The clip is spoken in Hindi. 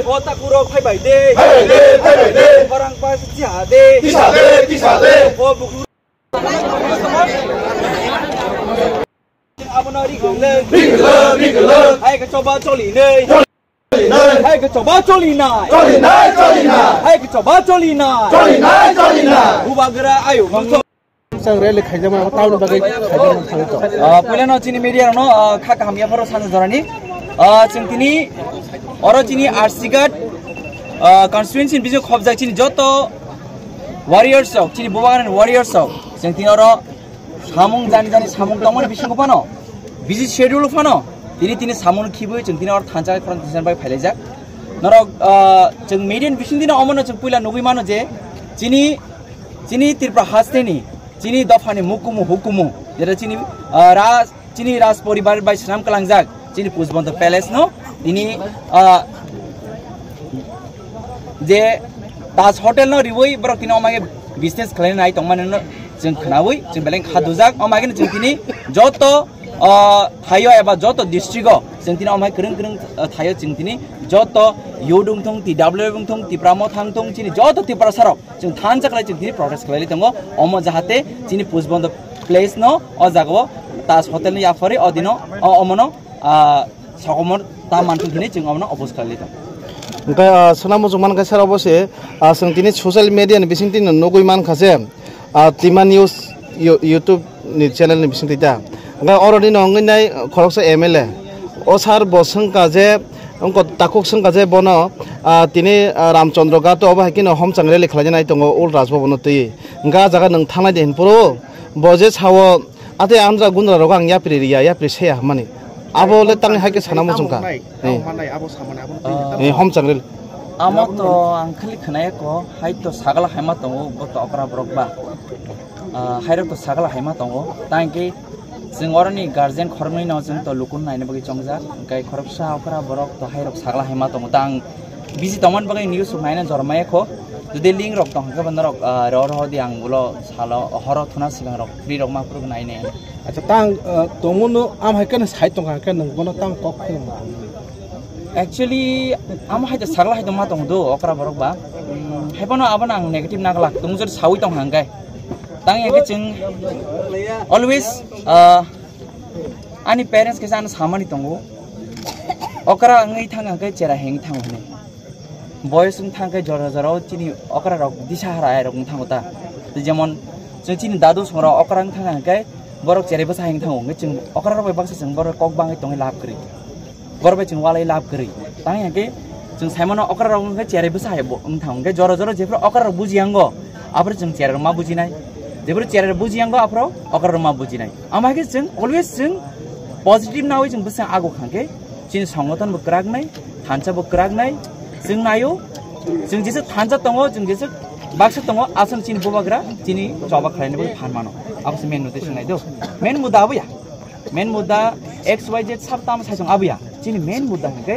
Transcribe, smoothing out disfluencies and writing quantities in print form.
kota kurok phai bai de orang pas jade ko buklu abonori gongle hai ka coba coli nei hai ka coba coli nai hai ka coba coli nai ubagara ayo संग्रहालय खाइजामा टाउन बागै खाइजामा थांतो पहिला चिनी मिडिया न खाका हामिया फरो सानो जरानी चिंतिनी और चिनी आरसीगत कन्स्टिट्युएन्सी बिजो खबजा चिनी जतो वारियर्स हो चिनी बुबागान वारियर्स हो चिंतिनी और सामुङ जानी सामुङ तमन बिसिङको पन बिजि शेड्युल फन तिनी सामुङ खिबो चिंतिनी और थांचा खरन दिसन बाय फाइलाइजा नर जों मेडियन बिसिंदिन अमन जों पहिला नुगै मानो जे चिनी तिरप्रा हास्तेनी चिनी दफानि मुकुमु हुकुमु जेरा चिनी राज परिवार बाय श्राम कलांगजाक चिनी पुजबन्द प्यालेस न तिनी जे ताज होटल न रिवै ब्र तिनी अमागे बिजनेस खलाइन नाइ तंमान न जों खनावै जों बेलें खादुजाक अमागे जों तिनी जत थायो एबा जत डिस्ट्रिक्ट जों तिनी अमागे गोरों थायो जों तिनी जत योडुंथं ति डब्ल्यूबुंथं ति प्रामो थांथं चिनी जत ति प्रसारक जों थानजाकलाय जों तिनी प्रोटेस्ट खलाइले दङ अम जाहाते चिनी पुजबन्द प्लेस न अ जागो ताज होटल नि याफरे अदिनो अमनो सकमर ता मानथं दिनै जों अमनो अपोज खलाइले दङ ओमफ्राय सनामो जमान गासर अबसे जों तिनी ससियेल मिडिया नि बिसिं तिन नगै मान खासे तिमा न्यूज यूट्यूब नि चैनल नि बिसिं तिता ओमफ्राय अरदि नंगैनाय खरकसा एमएलए ओ सार बसं काजे उनको ताकुक संग काजे बनो तिनी रामचंद्र गातो अब हाकिन हम चंगरे लेखलाजनाय दङ ओल राजभवन तै गा जागा नों थांनाय देन पुरो बजे सावो आते आमजा गुनरा रगा आं याप्रि सेया माने आबोले तांग हाके सानामो जोंका ए हम चंगरे आमो तो आं खालि खनाय को हाय तो सागला हायमा दङ गत अकरा ब्रकबा हायरो तो सागला हायमा दङ तांके जों अरनि गार्जेन खरमनि न जों तो लुकुन नायनो बगै चंगजा गाय खरबसा अकरा ब्रक तो हायरो सागला हायमा दङ तां बिजि तमन बगै न्यूज नायना जरमाय खो जुदि लिंक रक दङ के बन्दर र दि आं उलो सालो हर थुना सिगां रक फ्री रक मा पुरग नायने अच्छा तां तमुनो आम हायकन साइट दङ के नों बनो तां कक खम एक्चुअली आम हायद सागला हायद मा दङ दो अकरा ब्रक बा हायबनो आबन आं नेगेटिभ नागला दङ जर सावै दङ हांगाय तां याके जों अलवेज आनी पेरेंट्स के जान सामानि दङ अकरा ngै थाङा के चेरा हें थाङ हने बयसुं थांगे जरा चिनी अकरा रक दिशा हराय रक थांगता जेमन जों चिनी दादु संरा अकरा थाङा के बरक चेरेबो साहिं थाङो जों अकरा रबाय बाक्सा जों बर कक बाङै तङै लाभ करि बरबाय जों वालै लाभ करि तां याके जों साइमन अकरा रक के चेरेबो साहेब थाङो जरा जेफ्र अकरा रक बुजियांगो आफर जों चेरे मा बुजिनाय जेफ्र चेरे बुजियांगो आफर अकरा मा बुजिनाय आमागे जों अलवेज जों पजिटिभ नावै जों बसा आगो खांके चिन संगठन बो क्रागनाय थानसा बो क्रागनाय जों नायो जों जेसे थानजा दङ जों जेसे बाक्सा दङ आसन चिन बोबाग्रा चिनी जबा खालायनोबो फान मानो आबस मेन नोटेसन नायदो मेन मुद्दा आबया मेन मुद्दा XYZ सब ताम साइजों आबया चिनी मेन मुद्दा है